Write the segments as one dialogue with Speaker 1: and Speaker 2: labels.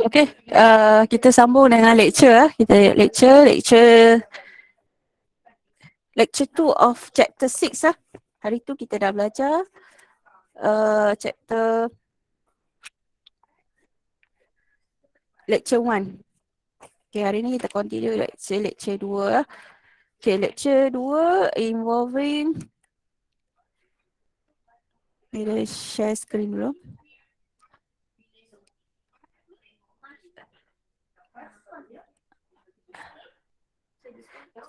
Speaker 1: Okay, kita sambung dengan lecture. Kita lecture 2 of chapter 6 lah. Hari tu kita dah belajar chapter lecture 1. Okay, hari ni kita continue lecture 2 lah. Okay, lecture 2 involving, kita share screen dulu.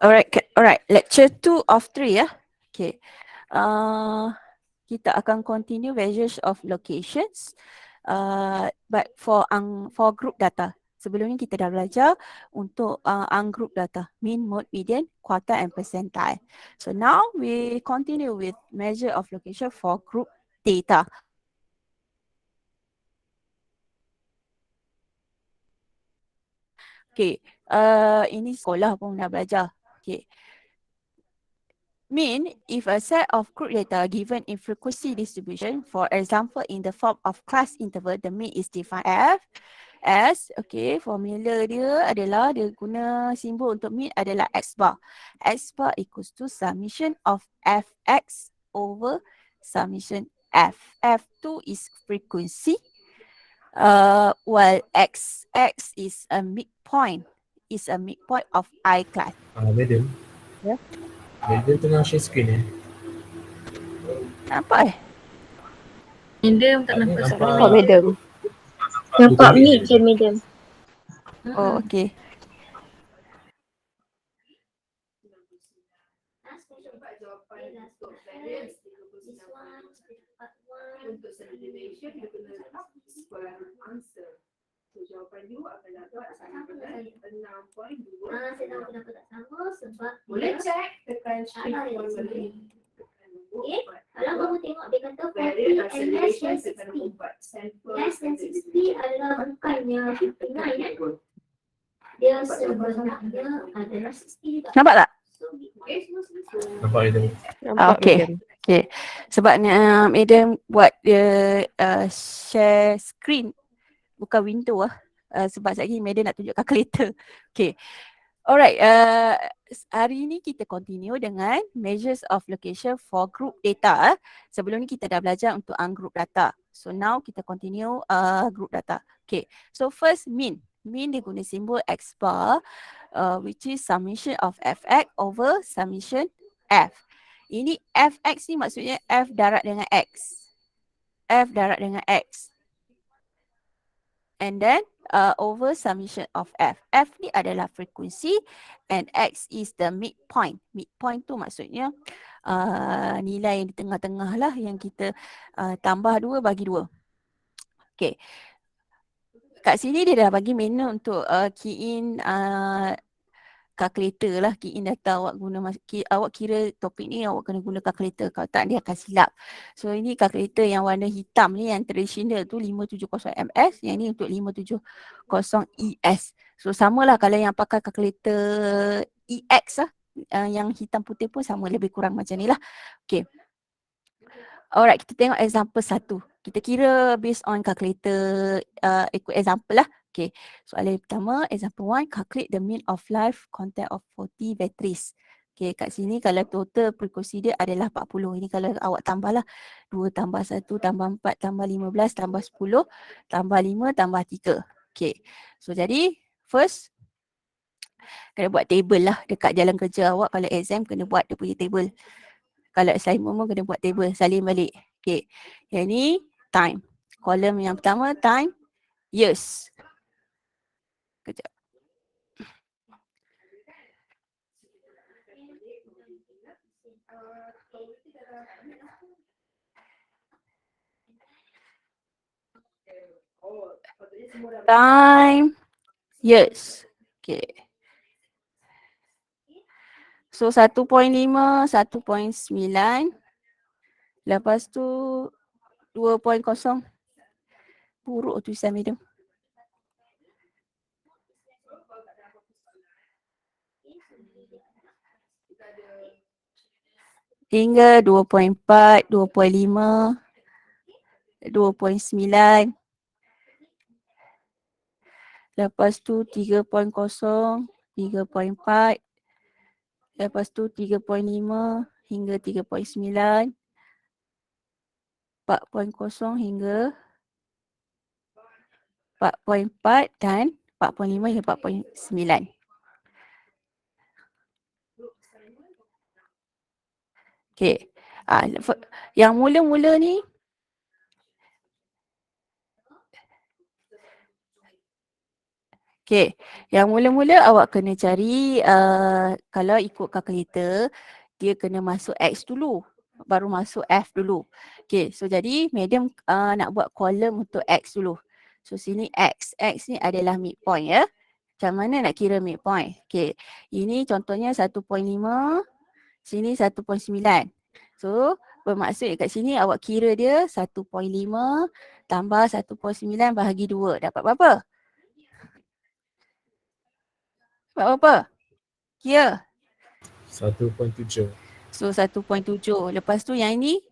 Speaker 1: Alright, lecture 2 of 3 ya. Okay. Kita akan continue measures of locations, but for group data. Sebelum ni kita dah belajar untuk ungroup data, mean, mode, median, quartile and percentile. So now we continue with measure of location for group data. Okay, ini sekolah pun dah belajar. Okay. Mean, if a set of group data given in frequency distribution, for example in the form of class interval, the mean is defined as, okay, formula dia adalah, dia guna simbol untuk mean adalah X bar. X bar equals to summation of Fx over summation F. F2 is frequency, while X is a midpoint, of I class.
Speaker 2: Madam.
Speaker 1: Ya.
Speaker 2: Madam tengah share screen
Speaker 1: Nampak
Speaker 3: Madam tak nampak
Speaker 2: nampak.
Speaker 3: screen.
Speaker 4: Nampak madam. Nampak mic je madam.
Speaker 1: Oh, okay.
Speaker 5: Untuk subdivision dia kena letak square root answer. So jawapan you akan dapat 6.2.
Speaker 6: Saya tahu kenapa tak sama sebab
Speaker 5: Boleh check tekan shift balik.
Speaker 6: Okay, kalau kamu tengok dia kata 40
Speaker 5: Variant
Speaker 6: and less
Speaker 5: acceleration
Speaker 6: than
Speaker 5: tekan
Speaker 6: 60.
Speaker 5: 4 sample.
Speaker 6: Less than 60 adalah bukannya 59 kan? Dia sebenarnya adalah 60 juga.
Speaker 1: Nampak tak?
Speaker 6: So, okay, semua selesai.
Speaker 2: Nampak Madam.
Speaker 4: Nampak
Speaker 1: Okay.
Speaker 4: madam.
Speaker 1: Okay. Sebabnya Madam buat dia share screen bukan window lah. Sebab sekejap lagi Madam nak tunjuk calculator. Okay. Alright. Hari ni kita continue dengan measures of location for group data. Sebelum ni kita dah belajar untuk ungroup data. So now kita continue group data. Okay. So first mean. Mean dia guna simbol X bar, which is summation of Fx over summation F. Ini Fx ni maksudnya F darat dengan X. F darat dengan X. And then over summation of F. F ni adalah frekuensi and X is the midpoint. Midpoint tu maksudnya nilai yang di tengah-tengah lah yang kita tambah 2 bagi 2. Okay. Kat sini dia dah bagi menu untuk key in calculator lah, key in data awak guna, awak kira topik ni awak kena guna calculator, kalau tak dia akan silap. So ini calculator yang warna hitam ni yang tradisional tu 570 ms, yang ni untuk 570 ES. So samalah kalau yang pakai calculator EX lah, yang hitam putih pun sama, lebih kurang macam ni lah. Okay. Alright, kita tengok example 1. Kita kira based on calculator, ikut example lah. Okay, soalan yang pertama, example 1, calculate the mean of life content of 40 batteries. Okay, kat sini kalau total frekuensi dia adalah 40. Ini kalau awak tambah lah, 2 tambah 1 tambah 4 tambah 15 tambah 10 tambah 5 tambah 3. Okay, so jadi first, kena buat table lah dekat jalan kerja awak. Kalau exam kena buat dia punya table. Kalau assignment pun kena buat table, salin balik. Okay, yang ni time. Kolom yang pertama time, years. Kejap. Time, years. Okay. So 1.5, 1.9. Lepas tu 2.0. Buruk tulisan Madam. Hingga 2.4, 2.5. 2.9. Lepas tu 3.0, 3.4. Lepas tu 3.5 hingga 3.9. 4.0 hingga 4.4 dan 4.5 hingga 4.9. Okey. Yang mula-mula ni okey, yang mula-mula awak kena cari kalau ikut kalkulator dia kena masuk X dulu, baru masuk F dulu. Okey, so jadi medium nak buat kolom untuk X dulu. So sini X. X ni adalah midpoint ya. Macam mana nak kira midpoint? Okey, ini contohnya 1.5, sini 1.9. So bermaksud kat sini awak kira dia 1.5 tambah 1.9 bahagi 2. Dapat berapa? Dapat berapa? Kira.
Speaker 2: 1.7.
Speaker 1: So 1.7. Lepas tu yang ini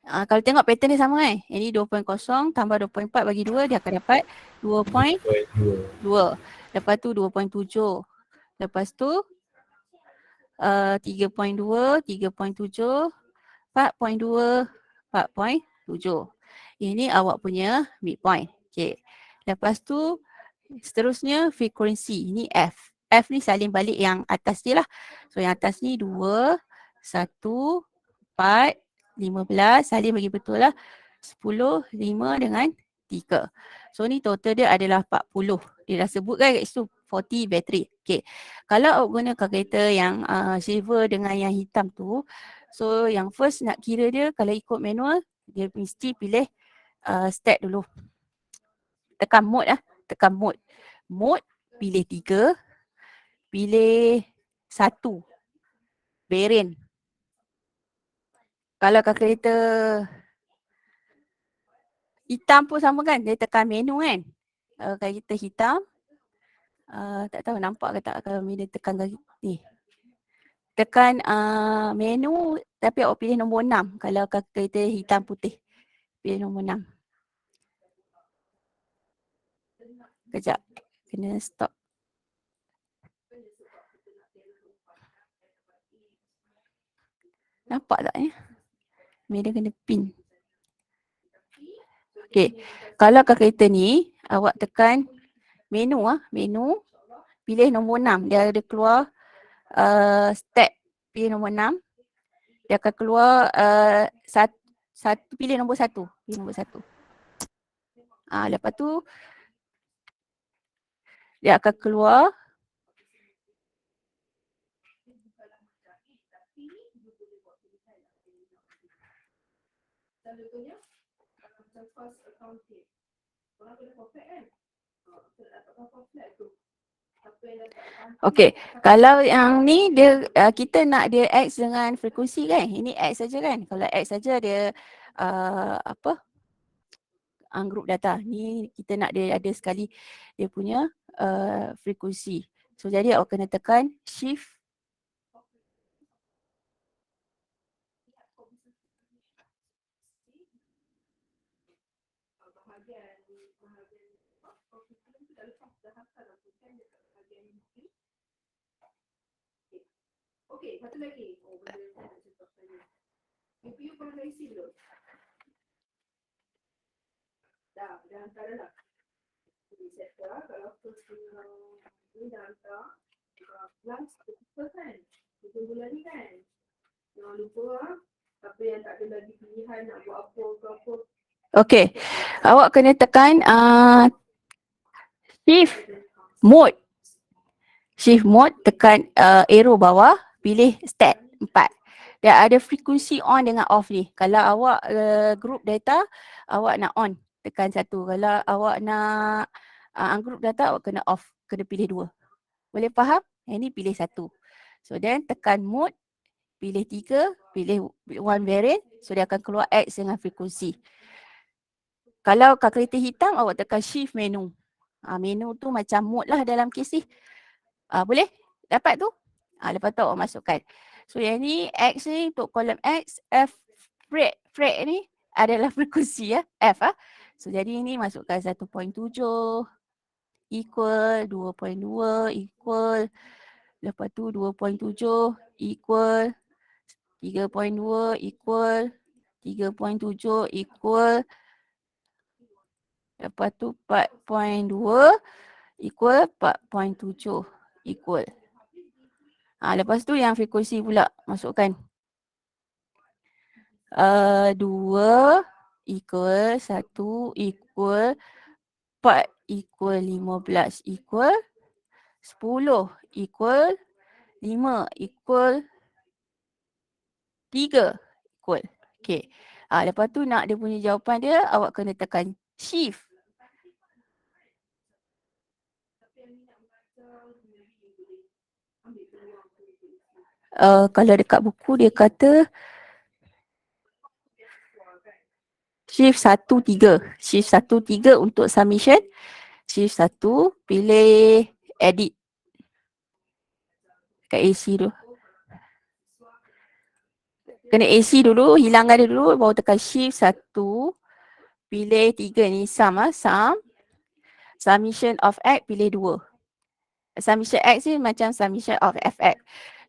Speaker 1: kalau tengok pattern dia sama kan. Ini 2.0 tambah 2.4 bagi 2 dia akan dapat 2.2. Lepas tu 2.7. Lepas tu 3.2, 3.7, 4.2, 4.7. Ini awak punya midpoint. Okay. Lepas tu seterusnya frekuensi. Ini F. F ni salin balik yang atas dia lah. So yang atas ni 2, 1, 4, 15. Salin bagi betul lah. 10, 5 dengan 3. So ni total dia adalah 40. Dia dah sebut kan kat situ 40 battery. Okay. Kalau awak guna kalkulator yang silver dengan yang hitam tu. So yang first nak kira dia kalau ikut manual. Dia mesti pilih stat dulu. Tekan mode lah. Tekan mode. Mode pilih 3. Pilih 1. Variant. Kalau kalkulator hitam pun sama kan. Dia tekan menu kan. Kalau kita hitam. Tak tahu nampak ke tak kalau bila tekan ni. Tekan menu tapi awak pilih nombor 6. Kalau kalkulator hitam putih. Pilih nombor 6. Kejap. Kena stop. Nampak tak ni? Media kena pin. Okay. Kalau kalkulator ni, awak tekan menu menu. Pilih nombor 6. Dia ada keluar step. Pilih nombor 6. Dia akan keluar satu pilih nombor 1. Pilih nombor 1. Lepas tu dia akan keluar okey, kalau yang ni dia kita nak dia X dengan frekuensi kan. Ini X saja kan. Kalau X saja dia group data. Ni kita nak dia ada sekali dia punya frekuensi. So jadi awak kena tekan shift
Speaker 5: Okey, satu lagi. Benda yang saya nak contoh tadi. CPU pernah dah isi belum? Dah hantar dah. Jadi set dah. Kalau first ni dah hantar. Plus, first kan? 7 bulan ni kan? Jangan lupa apa yang tak ada lagi pilihan nak buat apa ke apa.
Speaker 1: okey. Awak kena tekan shift mode. Shift mode, tekan arrow bawah, pilih stat 4. Dia ada frekuensi on dengan off ni. Kalau awak group data, awak nak on, tekan 1. Kalau awak nak ungroup data, awak kena off, kena pilih 2. Boleh faham? Yang ni pilih 1. So then tekan mode, pilih 3, pilih one variant. So dia akan keluar X dengan frekuensi. Kalau kalkulator hitam, awak tekan shift menu. Menu tu macam mode lah dalam kes ni. Boleh? Dapat tu? Lepas tu awak masukkan. So yang ni X ni untuk kolom X, F frame ni adalah frekuensi ya, F So jadi ini masukkan 1.7 equal 2.2 equal, lepas tu 2.7 equal 3.2 equal 3.7 equal, lepas tu 4.2 equal 4.7 equal. Lepas tu yang frekuensi pula masukkan 2 equal 1 equal 4 equal 15 equal 10 equal 5 equal 3 equal. Okay. Lepas tu nak dia punya jawapan dia, awak kena tekan shift. Kalau dekat buku dia kata shift 1-3. Shift 1-3 untuk submission. Shift 1 pilih edit. Kat AC dulu. Kena AC dulu, hilangkan dia dulu, baru tekan shift 1. Pilih 3 ni, sum. Submission of X pilih 2. Submission X ni macam submission of FX.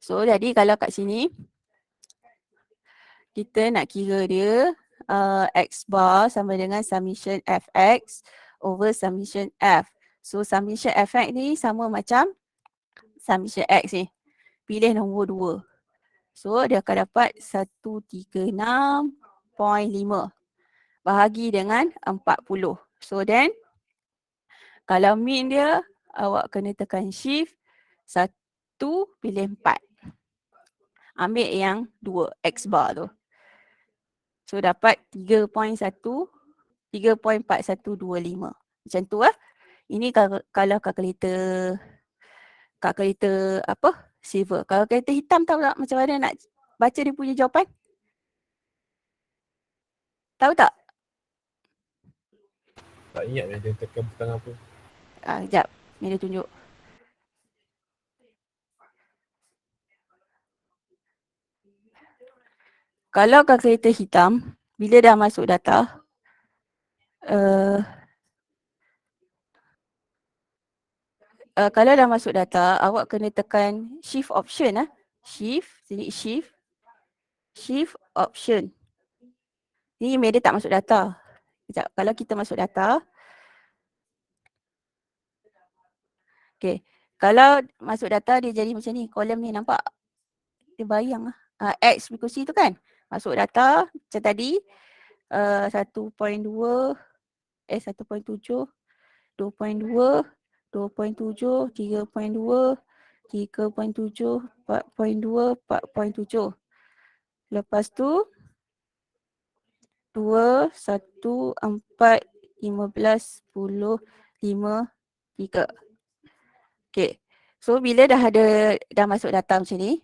Speaker 1: So jadi kalau kat sini kita nak kira dia X bar sama dengan submission FX over submission F. So submission FX ni sama macam submission X ni. Pilih nombor 2. So dia akan dapat 136.5 bahagi dengan 40. So then kalau min dia awak kena tekan shift 1 pilih 4. Ambil yang 2 X bar tu. So dapat 3.4125. Macam tu lah. Ini kalau kalkulator apa? Silver. Kalau kalkulator hitam tahu tak macam mana nak baca dia punya jawapan? Tahu tak?
Speaker 2: Tak ingat dia tekan butang apa.
Speaker 1: Sekejap. Ni dia tunjuk. Kalau kalkulator hitam, bila dah masuk data, kalau dah masuk data, awak kena tekan shift option shift option. Ni email dia tak masuk data. Sekejap, kalau kita masuk data. Okay, kalau masuk data dia jadi macam ni, kolom ni nampak? Dia bayang lah. X frekuensi tu kan? Masuk data macam tadi 1.2 1.7 2.2 2.7 3.2 3.7 4.2 4.7. Lepas tu 2 1 4 15 10 5 3. Okay. So bila dah masuk data macam ni,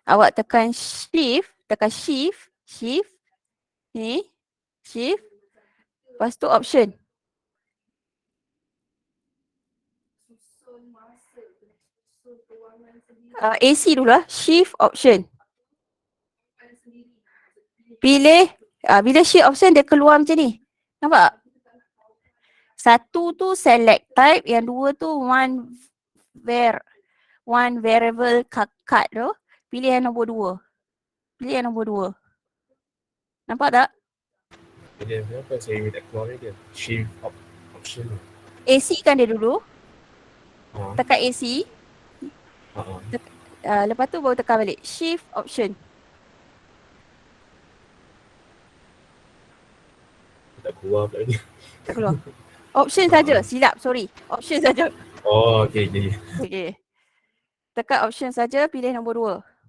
Speaker 1: awak tekan shift ni, shift, lepas tu option. AC dulu lah, shift option. Pilih, bila shift option dia keluar macam ni. Nampak? 1 tu select type, yang 2 tu one variable cut tu. Pilih yang nombor 2. Pilih yang nombor 2. Nampak tak?
Speaker 2: Dia apa saya minta keluar dia? Shift option.
Speaker 1: AC kan dia dulu. Tekan AC. Lepas tu baru tekan balik. Shift option.
Speaker 2: Tak keluar pula ni.
Speaker 1: Tak keluar. Option saja. Silap, sorry. Option saja.
Speaker 2: Oh, okey.
Speaker 1: Okey. Tekan option saja, pilih nombor 2.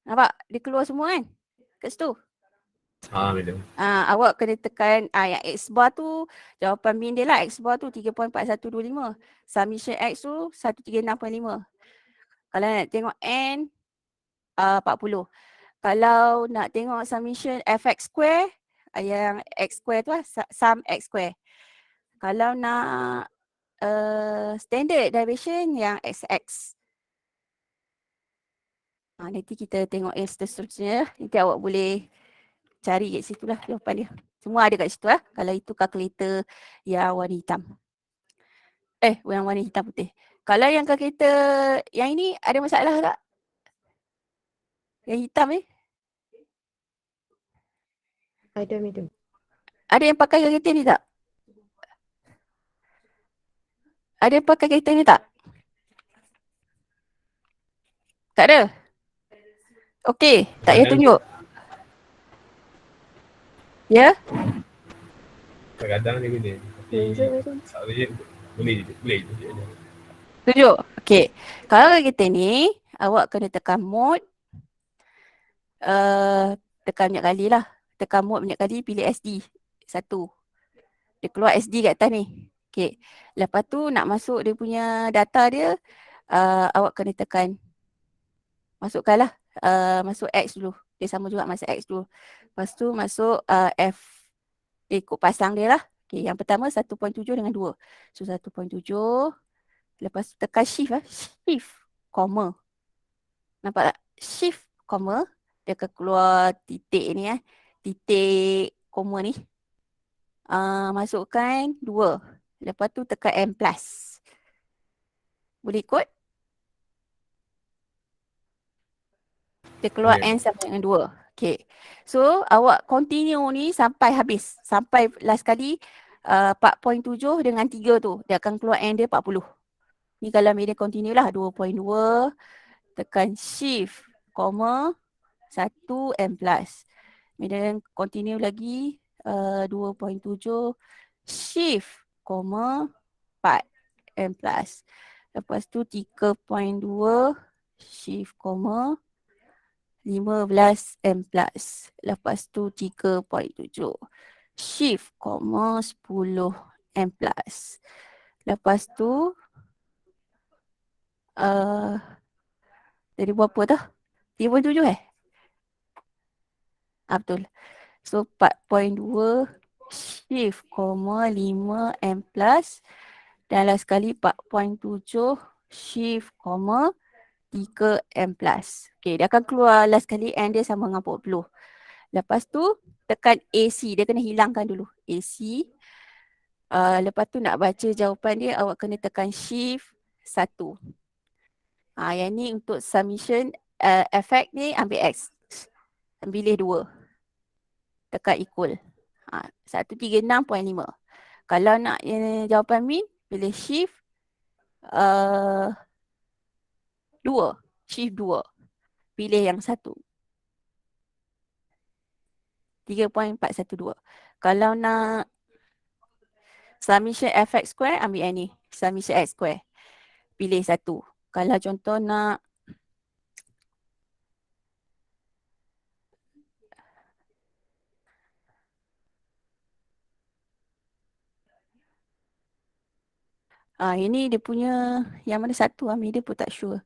Speaker 1: Nampak? Dia keluar semua kan? Kat situ.
Speaker 2: Betul.
Speaker 1: Awak kena tekan yang X bar tu, jawapan min dia lah. X bar tu 3.4125. Submission X tu 136.5. Kalau nak tengok N 40. Kalau nak tengok submission fx square, yang x square tu lah, sum x square. Kalau nak standard derivation yang xx. Nanti kita tengok yang seterusnya. Nanti awak boleh cari kat situ lah jawapan dia. Semua ada kat situ lah. Kalau itu kalkulator yang warna hitam. Yang warna hitam putih. Kalau yang kalkulator yang ini ada masalah tak? Yang hitam ni?
Speaker 4: Ada madam.
Speaker 1: Ada yang pakai kalkulator ni tak? Ada yang pakai kalkulator ni tak? Tak ada? Okey, tak payah tunjuk. Ya?
Speaker 2: Kadang-kadang dia guna. Tapi
Speaker 4: Tunjuk madam.
Speaker 2: selalunya boleh tunjuk je.
Speaker 1: Tunjuk. Okey. Kalau kalkulator ni, awak kena tekan mode. Tekan banyak kali lah. Tekan mode banyak kali, pilih SD. 1. Dia keluar SD kat atas ni. Okey. Lepas tu nak masuk dia punya data dia, awak kena tekan. Masukkanlah. Masuk X dulu. Dia sama juga masuk X dulu. Lepas tu masuk F. Dia ikut pasang dia lah. Okey, yang pertama 1.7 dengan 2. So 1.7. Lepas tu tekan shift lah. Shift, comma. Nampak tak? Shift, comma. Dia akan keluar titik ni titik koma ni. Masukkan 2. Lepas tu tekan M+. Boleh ikut? Dia keluar
Speaker 2: Boleh.
Speaker 1: N sama dengan 2. Okay. So awak continue ni sampai habis. Sampai last kali 4.7 dengan 3 tu. Dia akan keluar N dia 40. Ni kalau media continue lah 2.2. Tekan shift, comma 1 M+. Kemudian continue lagi 2.7 shift, comma 4 M+. Lepas tu 3.2 shift, comma 15 M+. Lepas tu 3.7 shift, comma 10 M+. Lepas tu jadi berapa tu? 3.7 betul. So 4.2 shift, 5 M+. Dan last sekali 4.7 shift, 3 M+. Okay, dia akan keluar last kali N dia sama dengan 40. Lepas tu tekan AC. Dia kena hilangkan dulu AC. Lepas tu nak baca jawapan dia, awak kena tekan shift 1. Yang ni untuk summation effect ni ambil X. Pilih 2. Tekan equal. 136.5. Kalau nak jawapan min, pilih shift 2. Shift 2. Pilih yang 1. 3.412. Kalau nak summation fx square, ambil yang ni. Summation x square. Pilih 1. Kalau contoh nak ini dia punya yang mana satu ambil dia pun tak sure.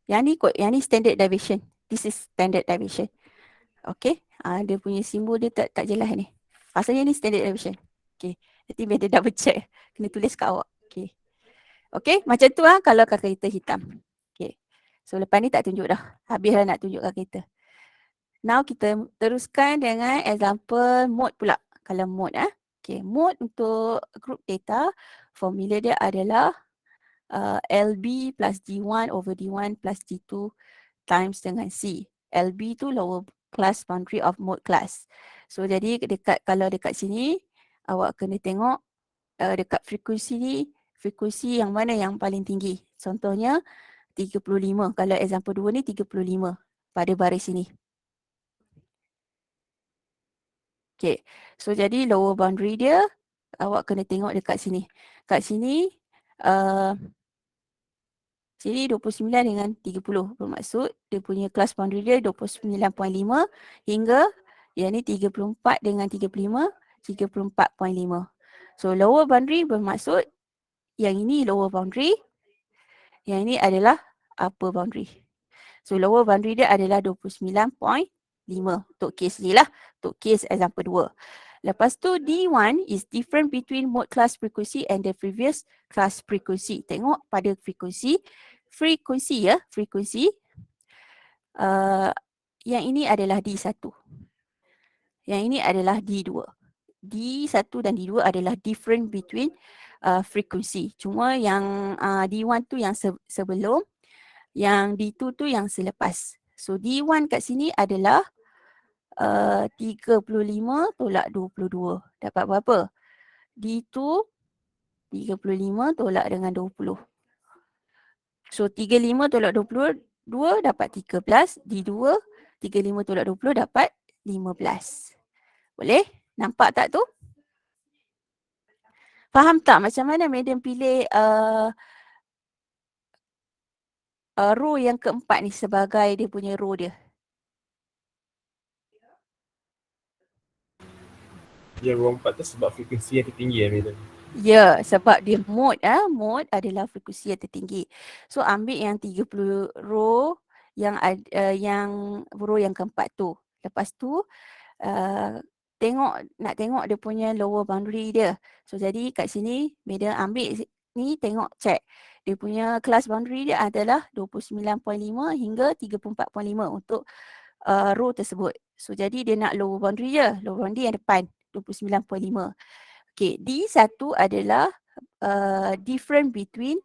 Speaker 1: Yang ni kot, yang ni standard deviation. This is standard deviation. Okay, dia punya simbol dia tak jelas ni. Asalnya ni standard deviation. Okay, nanti biar dia double check. Kena tulis kat awak. Okay. Okay, macam tu kalau kalkulator hitam. Okay, so lepas ni tak tunjuk dah. Habis dah nak tunjuk kalkulator. Now kita teruskan dengan example mode pula. Kalau mode okay, mode untuk group data, formula dia adalah LB plus D1 over D1 plus D2 times dengan C. LB tu lower class boundary of mode class. So jadi kalau dekat sini, awak kena tengok dekat frekuensi ni, frekuensi yang mana yang paling tinggi. Contohnya 35. Kalau example 2 ni 35 pada baris ini. Okay, so jadi lower boundary dia, awak kena tengok dekat sini. Kat sini, sini 29 dengan 30. Bermaksud dia punya class boundary dia 29.5 hingga yang ni 34 dengan 35, 34.5. So lower boundary bermaksud yang ini lower boundary, yang ini adalah upper boundary. So lower boundary dia adalah 29.5 untuk case ni lah, untuk case example 2. Lepas tu D1 is different between mode class frequency and the previous class frequency. Tengok pada frekuensi, frekuensi ya, frekuensi. Yang ini adalah D1. Yang ini adalah D2. D1 dan D2 adalah different between frekuensi. Cuma yang D1 tu yang sebelum, yang D2 tu yang selepas. So D1 kat sini adalah 35 tolak 22. Dapat berapa? D2 35 tolak dengan 20. So 35 tolak 22 dapat 13. D2 35 tolak 20 dapat 15. Boleh? Nampak tak tu? Faham tak macam mana madam pilih row yang keempat ni sebagai dia punya row dia?
Speaker 2: Yang row 4 tu sebab frekuensi yang tertinggi ya madam.
Speaker 1: Ya, sebab dia mode mode adalah frekuensi yang tertinggi. So ambil yang 30 row yang row yang keempat tu. Lepas tu nak tengok dia punya lower boundary dia. So jadi kat sini madam ambil ni tengok check. Dia punya class boundary dia adalah 29.5 hingga 34.5 untuk row tersebut. So jadi dia nak lower boundary je. Lower boundary yang depan 29.5. Okay, D1 adalah different between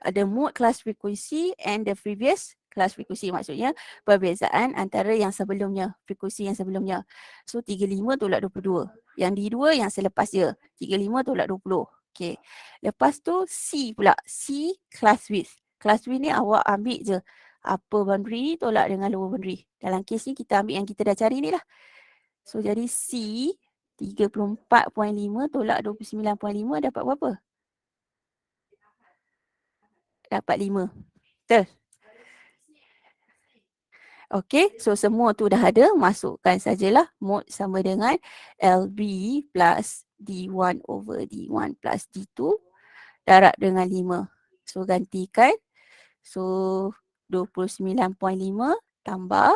Speaker 1: the mode class frequency and the previous class frequency. Maksudnya perbezaan antara yang sebelumnya, frekuensi yang sebelumnya. So 35 tolak 22. Yang D2 yang selepas dia, 35 tolak 20. Okay. Lepas tu C pula, C class width. Class width ni awak ambil je upper boundary tolak dengan lower boundary. Dalam kes ni kita ambil yang kita dah cari ni lah. So jadi C 34.5 tolak 29.5 dapat berapa? Dapat 5. Betul? Okey, so semua tu dah ada. Masukkan sajalah mode sama dengan LB plus D1 over D1 plus D2 darab dengan 5. So gantikan. So 29.5 tambah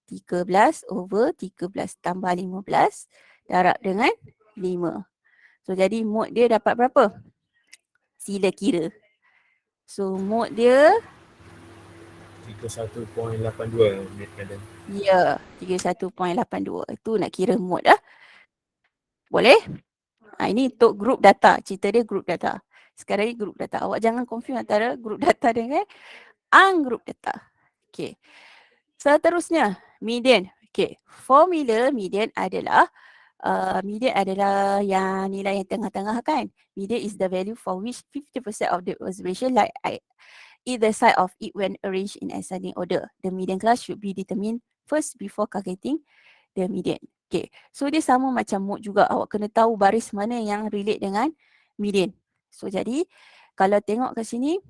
Speaker 1: 13 over 13 tambah 15 darab dengan 5. So jadi mode dia dapat berapa? Sila kira. So mode dia
Speaker 2: 31.82 madam.
Speaker 1: ya 31.82. Itu nak kira mode lah. Boleh? Ini untuk group data. Cerita dia group data. Sekarang ni group data. Awak jangan confuse antara group data dengan ungroup data. Okay. Seterusnya, median. Okay. Formula median adalah yang nilai yang tengah-tengah kan. Median is the value for which 50% of the observation like either side of it when arranged in ascending order. The median class should be determined first before calculating the median. Okay, so dia sama macam mode juga. Awak kena tahu baris mana yang relate dengan median. So jadi, kalau tengok kat sini,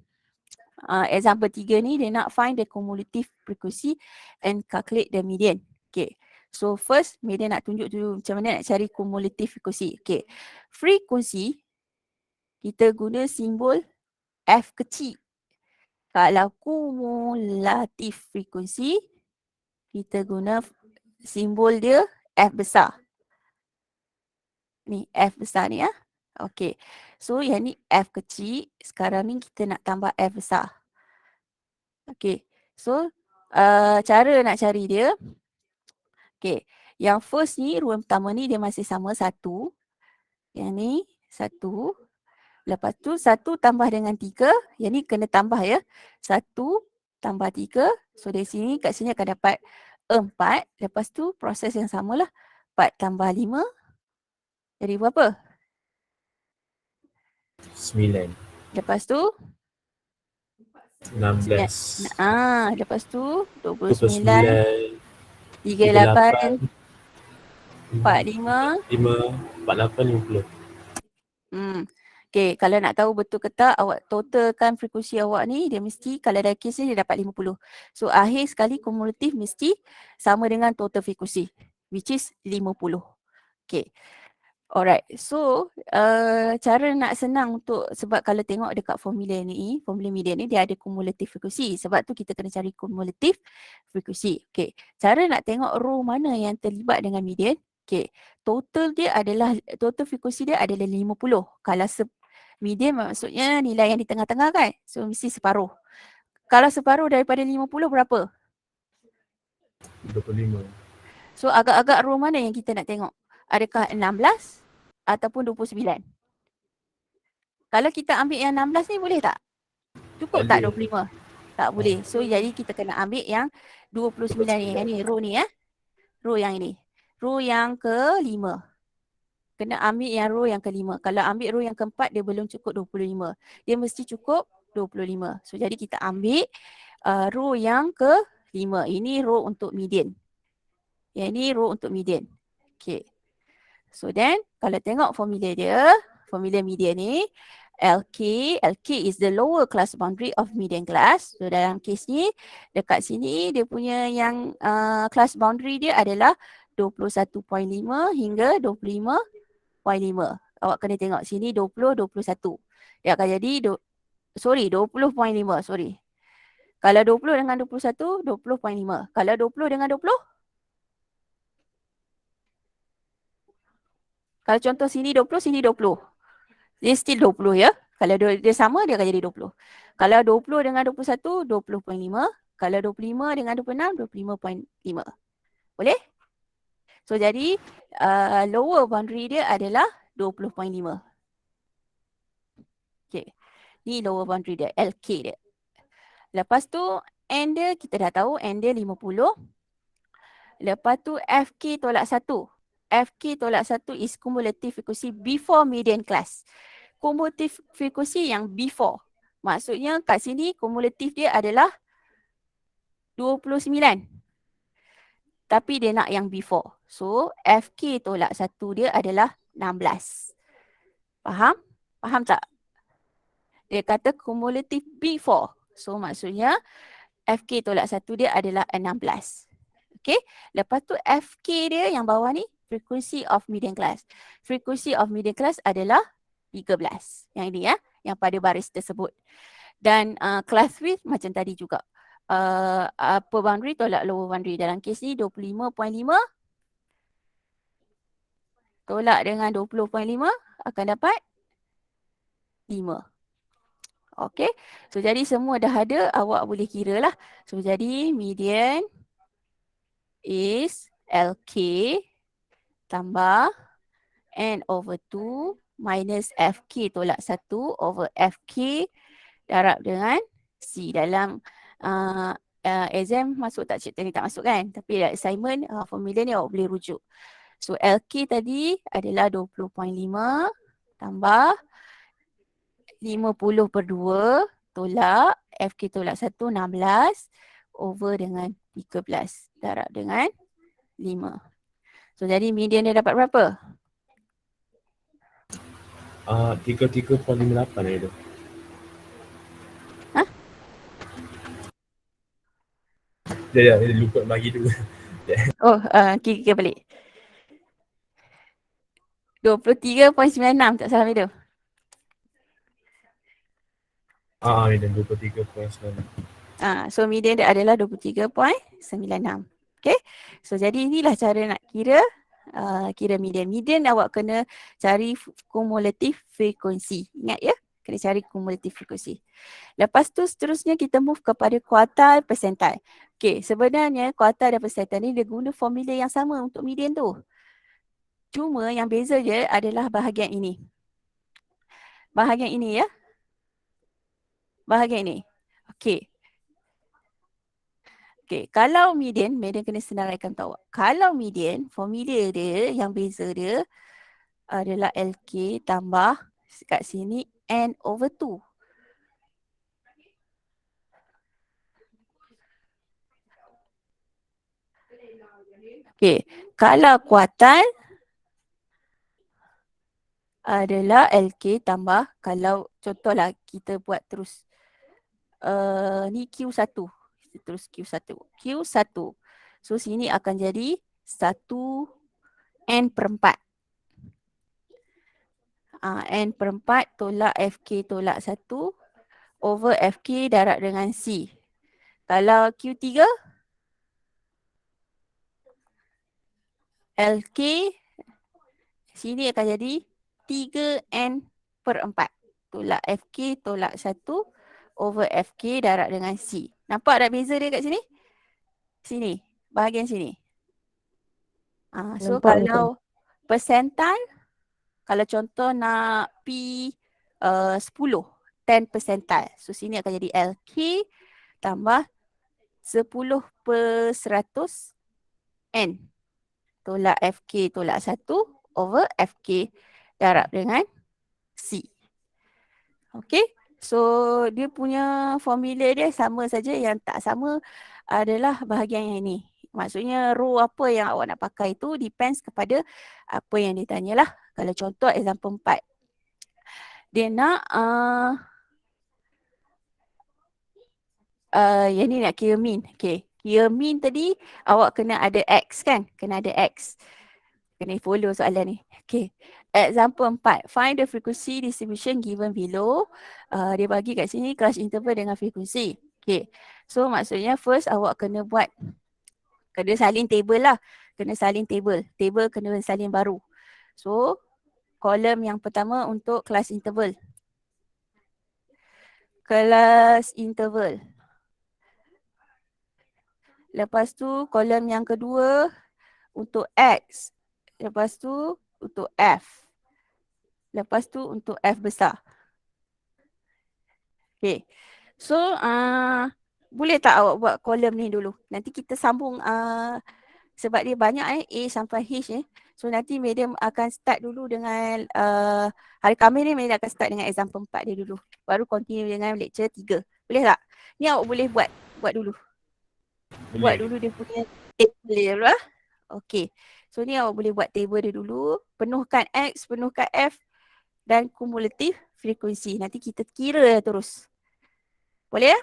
Speaker 1: example 3 ni, dia nak find the cumulative frequency and calculate the median. Okay, so first, median nak tunjuk dulu macam mana nak cari cumulative frequency. Okay, frekuensi, kita guna simbol F kecil. Kalau kumulatif frekuensi, kita guna simbol dia F besar. Ni F besar ni ya. Okey. So yang ni F kecil, sekarang ni kita nak tambah F besar. Okey. So cara nak cari dia. Okey. Yang first ni, ruang pertama ni dia masih sama 1. Yang ni 1. Lepas tu 1 tambah dengan 3. Yang ni kena tambah ya. 1 tambah 3. So dari sini, kat sini akan dapat 4. Lepas tu proses yang samalah. 4 tambah 5. Jadi berapa?
Speaker 2: 9.
Speaker 1: Lepas tu?
Speaker 2: 16.
Speaker 1: Lepas tu 29. 38.
Speaker 2: 38.
Speaker 1: 45.
Speaker 2: 5. 48, 50.
Speaker 1: Okay, kalau nak tahu betul ke tak, awak totalkan frekuensi awak ni, dia mesti, kalau dalam kes ni, dia dapat 50. So, akhir sekali kumulatif mesti sama dengan total frekuensi, which is 50. Okay. Alright, so cara nak senang untuk, sebab kalau tengok dekat formula ni, formula median ni, dia ada kumulatif frekuensi. Sebab tu kita kena cari kumulatif frekuensi. Okay, cara nak tengok row mana yang terlibat dengan median. Okay, total frekuensi dia adalah 50. Kalau median maksudnya nilai yang di tengah-tengah kan. So mesti separuh. Kalau separuh daripada 50 berapa?
Speaker 2: 25.
Speaker 1: So agak-agak row mana yang kita nak tengok? Adakah 16 ataupun 29? Kalau kita ambil yang 16 ni boleh tak? Cukup tak 25? Tak boleh. So jadi kita kena ambil yang 29 ni. Yang ni row ni ya. Row yang ini. Row yang ke-5. Kena ambil yang row yang ke-5. Kalau ambil row yang ke-4 dia belum cukup 25. Dia mesti cukup 25. So jadi kita ambil row yang ke-5. Ini row untuk median. Yang ni row untuk median. Okay. So then kalau tengok formula dia, formula median ni, LK is the lower class boundary of median class. So dalam kes ni, dekat sini dia punya yang class boundary dia adalah 21.5 hingga 25.5. Awak kena tengok sini 20, 21. Dia akan jadi 20.5, sorry. Kalau 20 dengan 21, 20.5. Kalau 20 dengan 20? Kalau contoh sini 20, sini 20. Dia still 20 ya. Kalau dia sama, dia akan jadi 20. Kalau 20 dengan 21, 20.5. Kalau 25 dengan 26, 25.5. Boleh? So jadi lower boundary dia adalah 20.5. Okay. Ni lower boundary dia, LK dia. Lepas tu N dia kita dah tahu, N dia 50. Lepas tu FK tolak 1. FK tolak 1 is cumulative frequency before median class. Cumulative frequency yang before. Maksudnya kat sini cumulative dia adalah 29. Tapi dia nak yang before. So FK tolak 1 dia adalah 16. Faham? Faham tak? Dia kata cumulative before. So maksudnya FK tolak 1 dia adalah 16. Okay. Lepas tu FK dia yang bawah ni frequency of median class. Frequency of median class adalah 13. Yang ini ya, yang pada baris tersebut. Dan class width macam tadi juga. Upper boundary tolak lower boundary. Dalam kes ni 25.5 tolak dengan 20.5 akan dapat 5. Okay. So jadi semua dah ada, awak boleh kira lah. So jadi median is LK tambah N over 2 minus FK tolak 1 over FK darab dengan C. Dalam exam masuk tak cikgu ni tak masuk kan? Tapi dalam assignment formula ni awak boleh rujuk. So LK tadi adalah 20.5 tambah 50/2 tolak FK tolak 1 16 over dengan 13 darab dengan 5. So jadi median dia dapat berapa?
Speaker 2: 33.58 itu.
Speaker 1: Hah?
Speaker 2: Ya, lupa bagi dulu.
Speaker 1: Oh, kira balik. 23.96 tak salah itu.
Speaker 2: Median 23.9.
Speaker 1: So median dia adalah 23.96. Okay. So jadi inilah cara nak kira median. Median awak kena cari cumulative frequency. Ingat ya? Kena cari cumulative frequency. Lepas tu seterusnya kita move kepada quartile percentile. Okay, sebenarnya quartile dan percentile ni dia guna formula yang sama untuk median tu. Cuma yang beza je adalah bahagian ini. Bahagian ini ya. Bahagian ini. Okay. Okay, kalau median kena senaraikan tahu. Kalau median, formula dia yang beza dia adalah LK tambah kat sini N over 2. Okay, kalau quartile adalah LK tambah, kalau contohlah kita buat terus ni Q1. Terus Q1. Q1. So sini akan jadi 1N/4. N/4 tolak FK tolak 1 over FK darab dengan C. Kalau Q3, LK sini akan jadi 3N/4 tolak FK tolak 1 over FK darab dengan C. Nampak tak beza dia kat sini? Sini, bahagian sini. So
Speaker 4: Nampak,
Speaker 1: kalau percentile, kalau contoh nak P 10, 10 percentile. So sini akan jadi LK tambah 10/100 N. Tolak FK tolak 1 over FK darab dengan C. Okay. So dia punya formula dia sama saja, yang tak sama adalah bahagian yang ini. Maksudnya row apa yang awak nak pakai tu depends kepada apa yang ditanya lah. Kalau contoh example 4. Dia nak yang ni nak kira mean. Okay. Kira mean tadi awak kena ada X kan? Kena ada X. Kena follow soalan ni. Okay. Example 4. Find the frequency distribution given below. Dia bagi kat sini class interval dengan frekuensi. Okay. So maksudnya first awak kena buat, kena salin table lah. Kena salin table. Table kena salin baru. So kolom yang pertama untuk class interval. Class interval. Lepas tu kolom yang kedua untuk X. Lepas tu untuk F. Lepas tu untuk F besar. Okay. So boleh tak awak buat kolom ni dulu? Nanti kita sambung sebab dia banyak A sampai H . So nanti madam akan start dulu dengan hari Khamis ni madam akan start dengan example 4 dia dulu. Baru continue dengan lecture 3. Boleh tak? Ni awak boleh buat dulu. Buat dulu dia punya table dia dulu lah. Okay. So ni awak boleh buat table dia dulu. Penuhkan X, penuhkan F dan kumulatif frekuensi. Nanti kita kira terus. Boleh ya?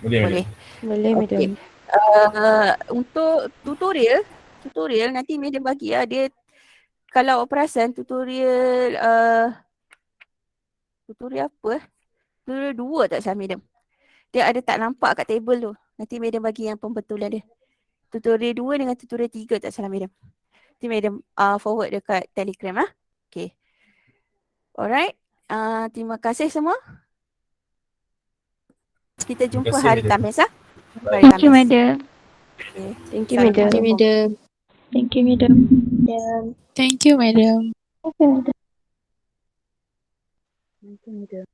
Speaker 2: Boleh.
Speaker 4: Boleh, madam.
Speaker 1: Okay. Untuk tutorial nanti madam bagi lah. Dia kalau awak perasan tutorial apa? Tutorial 2 tak salah madam. Dia ada tak nampak kat table tu. Nanti madam bagi yang pembetulan dia. Tutorial 2 dengan tutorial 3 tak salah madam. Nanti madam forward dekat Telegram lah. Okay. Alright. Terima kasih semua. Kita jumpa
Speaker 2: kasih,
Speaker 1: hari
Speaker 2: madam.
Speaker 1: Khamis lah. Hari
Speaker 7: Thank you,
Speaker 1: Khamis.
Speaker 7: madam.
Speaker 1: Okay.
Speaker 4: Thank you, madam.
Speaker 1: Assalamualaikum.
Speaker 7: Thank you, madam.
Speaker 4: Dan
Speaker 7: Thank you, madam.
Speaker 4: okay, madam.
Speaker 1: Thank you, madam.